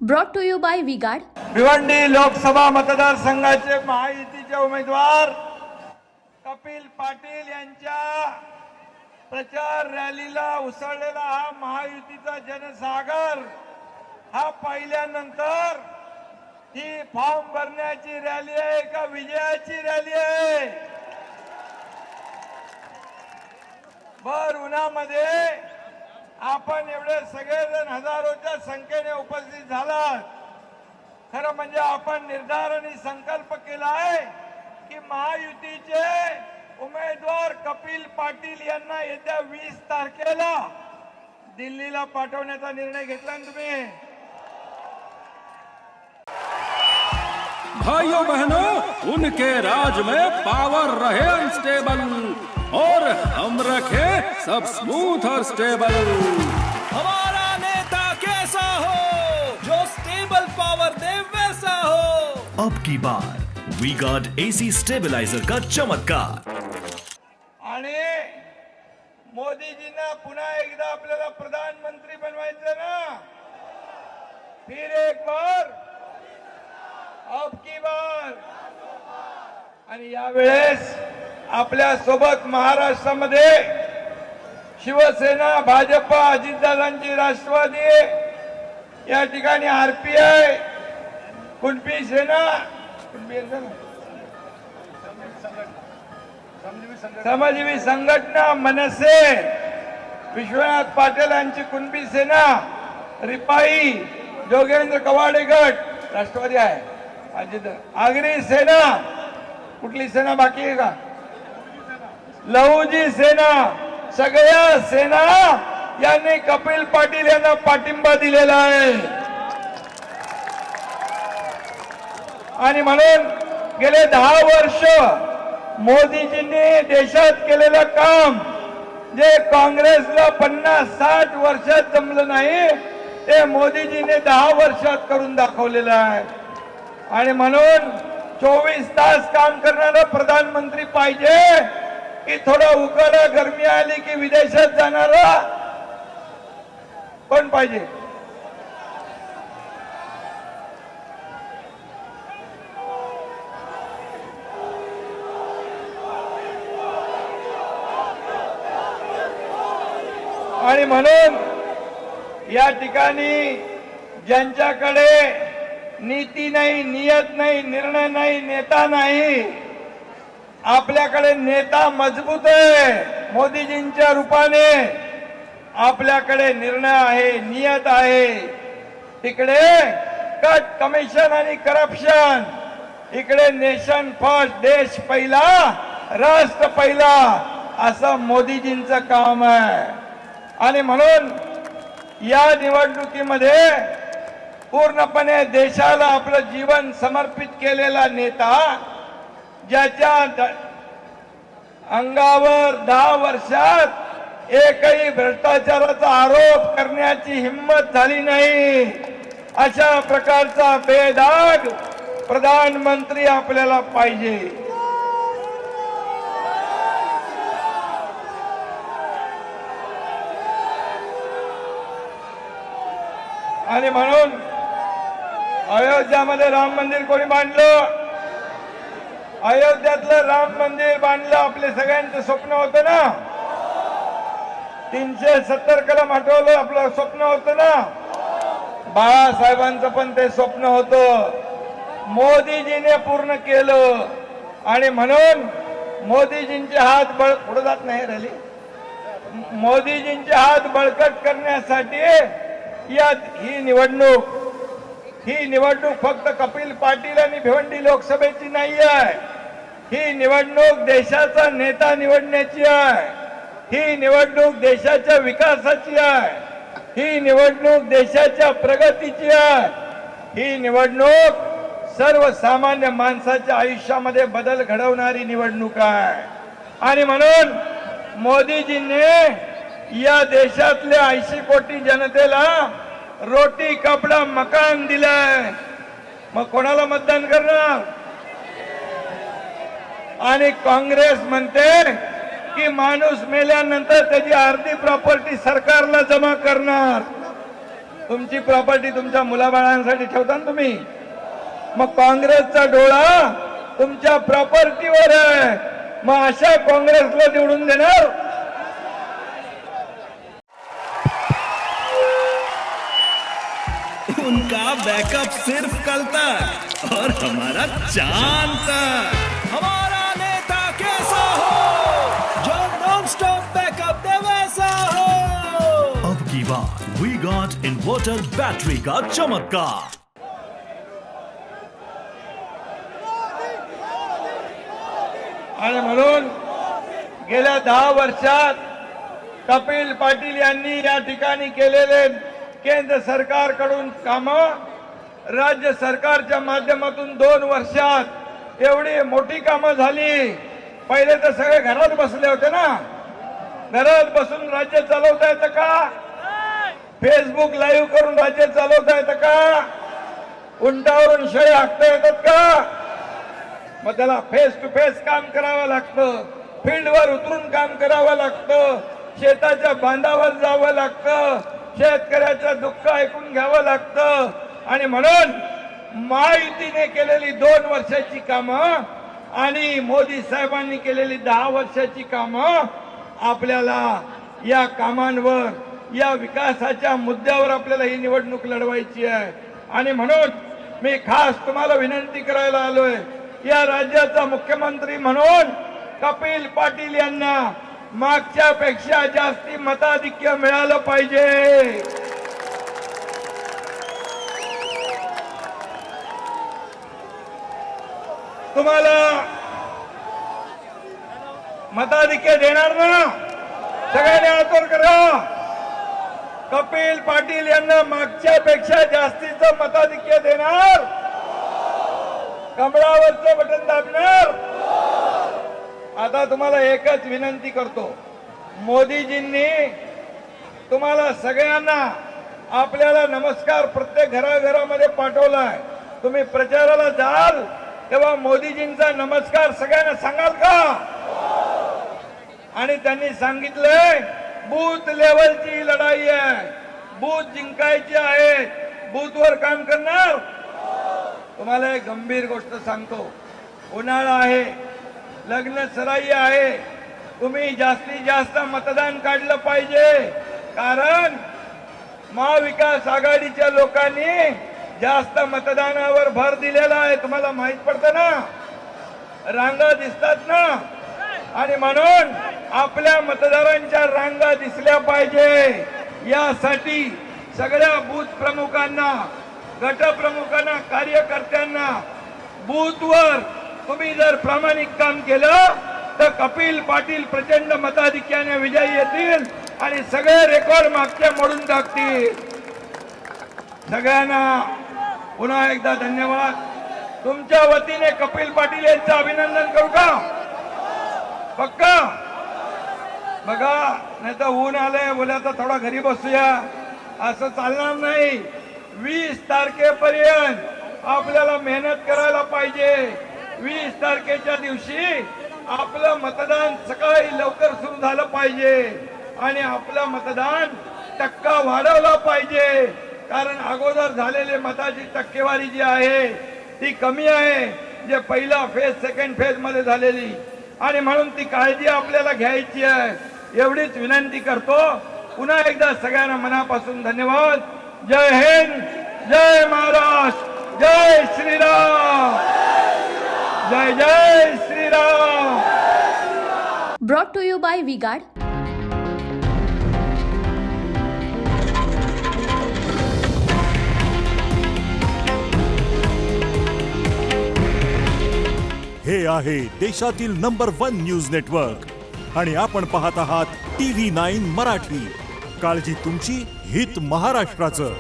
Brought to you by V-Guard. Bhiwandi Lok मतदारसंघाचे महायुतीचे उमेदवार कपिल पाटील यांच्या प्रचार रॅलीला उसळलेला हा महायुतीचा जनसागर हा पाहिल्यानंतर ही फॉर्म भरण्याची रॅली आहे का विजयाची रॅली आहे? भर उन्हामध्ये आपण एवढे सगळेजण हजारोच्या संख्येने उपस्थित झालात. खरं म्हणजे आपण निर्धार आणि संकल्प केला आहे की महायुतीचे उमेदवार कपिल पाटील यांना येत्या 20 तारखेला दिल्लीला पाठवण्याचा निर्णय घेतला ना तुम्ही. भाइयों बहनों, उनके राज में पावर रहे अनस्टेबल और हम रखे सब स्मूथ और स्टेबल. हमारा नेता कैसा हो जो स्टेबल पावर दे वैसा हो. अब की बार वी गार्ड एसी स्टेबलाइजर का चमत्कार. आणि मोदीजींना पुन्हा एकदा आपल्याला प्रधानमंत्री बनवायचं ना. फिर एक बार, अब की बार. आणि यावेळेस आपल्या सोबत महाराष्ट्रामध्ये शिवसेना, भाजपा, अजितदादांची राष्ट्रवादी, या ठिकाणी आरपीआय, कुणबी सेना, श्रमजीवी संघटना, मनसे, विश्वनाथ पाटील यांची कुणबी सेना, रिपाई, जोगेंद्र कवाडे गट राष्ट्रवादी आहे, अजित आगरी सेना, कुठली सेना बाकी आहे का? लहुजी सेना, सगळ्या सेना यांनी कपिल पाटील यांना पाठिंबा दिलेला आहे. आणि म्हणून गेले 10 वर्ष मोदीजींनी देशात केलेलं काम जे काँग्रेसला 50-60 वर्षात जमलं नाही ते मोदीजींनी 10 वर्षात करून दाखवलेलं आहे. आणि म्हणून 24 तास काम करणारा प्रधानमंत्री पाहिजे की थोडा उकाडा गरमी आली की विदेशात जाणारा कोण पाहिजे? आणि म्हणून या ठिकाणी ज्यांच्याकडे नीती नाही, नियत नाही, निर्णय नाही, नेता नाही, आपल्याकडे नेता मजबूत आहे. मोदीजींच्या रूपाने आपल्याकडे निर्णय आहे, नियत आहे. तिकडे कट, कमिशन आणि करप्शन, इकडे नेशन फर्स्ट, देश पहिला, राष्ट्र पहिला, असं मोदीजींचं काम आहे. आणि म्हणून या निवडणुकीमध्ये पूर्णपणे देशाला आपलं जीवन समर्पित केलेला नेता, ज्याच्या अंगावर 10 वर्षात एकही भ्रष्टाचाराचा आरोप करण्याची हिंमत झाली नाही, अशा प्रकारचा बेदाग प्रधानमंत्री आपल्याला पाहिजे. आणि म्हणून अयोध्यामध्ये राम मंदिर कोणी बांधलं? अयोध्यातलं राम मंदिर बांधलं आपले सगळ्यांचं स्वप्न होतं ना. 370 कलम हटवलं आपलं स्वप्न होतं ना. बाळासाहेबांचं पण ते स्वप्न होतं, मोदीजीने पूर्ण केलं. आणि म्हणून मोदीजींचे हात पुढे जात नाही रॅली, मोदीजींचे हात बळकट करण्यासाठी ही निवडणूक फक्त कपिल पाटील आणि भिवंडी लोकसभेची नाही आहे. ही निवडणूक देशाचा नेता निवडण्याची आहे. ही निवडणूक देशाच्या विकासाची आहे. ही निवडणूक देशाच्या प्रगतीची आहे. ही निवडणूक सर्वसामान्य माणसाच्या आयुष्यामध्ये बदल घडवणारी निवडणूक आहे. आणि म्हणून मोदीजींनी या देशातल्या 80 कोटी जनतेला रोटी, कपडा, मकान दिलाय. मग कोणाला मतदान करणार? आणि काँग्रेस म्हणते की माणूस मेल्यानंतर त्याची अर्धी प्रॉपर्टी सरकारला जमा करणार. तुमची प्रॉपर्टी तुमच्या मुलाबाळांसाठी ठेवता ना तुम्ही. मग काँग्रेसचा डोळा तुमच्या प्रॉपर्टीवर आहे. मग अशा काँग्रेसला निवडून देणार. उनका बैकअप सिर्फ कल तक और हमारा चांद तक। हमारा नेता कैसा हो जो नॉन स्टॉप बैकअप दे वैसा हो। अब की बात वी गॉट इन्वर्टर बैटरी का चमत्कार। आणि म्हणून गेल्या 10 वर्षात कपिल पाटील यांनी या ठिकाणी केलेले केंद्र सरकारकडून कामं राज्य सरकारच्या माध्यमातून 2 वर्षात एवढी मोठी कामं झाली. पहिले तर सगळे घरात बसले होते ना. घरात बसून राज्य चालवता येतं का? फेसबुक लाईव्ह करून राज्य चालवता येतं का? उंटावरून शेळी हाकता येतात का? मग त्याला फेस टू फेस काम करावं लागतं. फील्डवर उतरून काम करावं लागतं. शेताच्या बांधावर जावं लागतं. शेतकऱ्याचं दुःख ऐकून घ्यावं लागतं. आणि म्हणून महायुतीने केलेली 2 वर्षाची कामं आणि मोदी साहेबांनी केलेली 10 वर्षाची कामं आपल्याला या कामांवर या विकासाच्या मुद्द्यावर आपल्याला ही निवडणूक लढवायची आहे. आणि म्हणून मी खास तुम्हाला विनंती करायला आलोय. या राज्याचा मुख्यमंत्री म्हणून कपिल पाटील यांना मागच्या पेक्षा जास्ती मताधिक्य मिळालं पाहिजे. तुम्हाला मताधिक्य देणार ना? सगळ्यांनी आतोर करा. कपिल पाटील यांना मागच्या पेक्षा जास्तीचं मताधिक्य देणार. कमळावरचं बटन दाबणार. आता तुम्हाला एकच विनंती करतो. मोदीजींनी तुम्हाला सगळ्यांना आपल्याला नमस्कार प्रत्येक घराघरामध्ये पाठवलाय. तुम्ही प्रचाराला जाल तेव्हा मोदीजींचा नमस्कार सगळ्यांना सांगाल का? आणि त्यांनी सांगितलंय बूथ लेवलची लढाई आहे. बूथ जिंकायची आहे. बूथवर काम करणार. तुम्हाला एक गंभीर गोष्ट सांगतो. उन्हाळा आहे. लग्न सराई आहे. तुम्ही जास्तीत जास्त मतदान काढलं पाहिजे. कारण महाविकास आघाडीच्या लोकांनी जास्त मतदानावर भर दिलेला आहे. तुम्हाला माहित पडतं ना. रांगा दिसतात ना. आणि म्हणून आपल्या मतदारांच्या रांगा दिसल्या पाहिजे. यासाठी सगळ्या बूथ प्रमुखांना, गट प्रमुखांना, कार्यकर्त्यांना बूथवर तुम्ही जर प्रामाणिक काम केलं तर कपिल पाटील प्रचंड मताधिक्याने विजयी येतील आणि सगळे रेकॉर्ड मागचे मोडून टाकतील. सगळ्यांना पुन्हा एकदा धन्यवाद. तुमच्या वतीने कपिल पाटील यांचं अभिनंदन करू का? पक्का? बघा, नाही तर ऊन आलंय, बोला तर थोडा घरी बसूया, असं चालणार नाही. 20 तारखेपर्यंत आपल्याला मेहनत करायला पाहिजे. 20 तारखेच्या दिवशी आपलं मतदान सकाळी लवकर सुरू झालं पाहिजे आणि आपलं मतदान टक्का वाढवला पाहिजे. कारण अगोदर झालेले मताची टक्केवारी जी आहे ती कमी आहे, जे पहिला फेज सेकंड फेज मध्ये झालेली. आणि म्हणून ती काळजी आपल्याला घ्यायची आहे. एवढीच विनंती करतो. पुन्हा एकदा सगळ्यांना मनापासून धन्यवाद. जय हिंद, जय महाराष्ट्र, जय श्रीराम, जय जय Shriram. Brought to you by V-Guard. हे आहे देशातील नंबर 1 न्यूज नेटवर्क आणि आपण पाहत आहात TV9 मराठी. काळजी तुमची, हित महाराष्ट्राचं.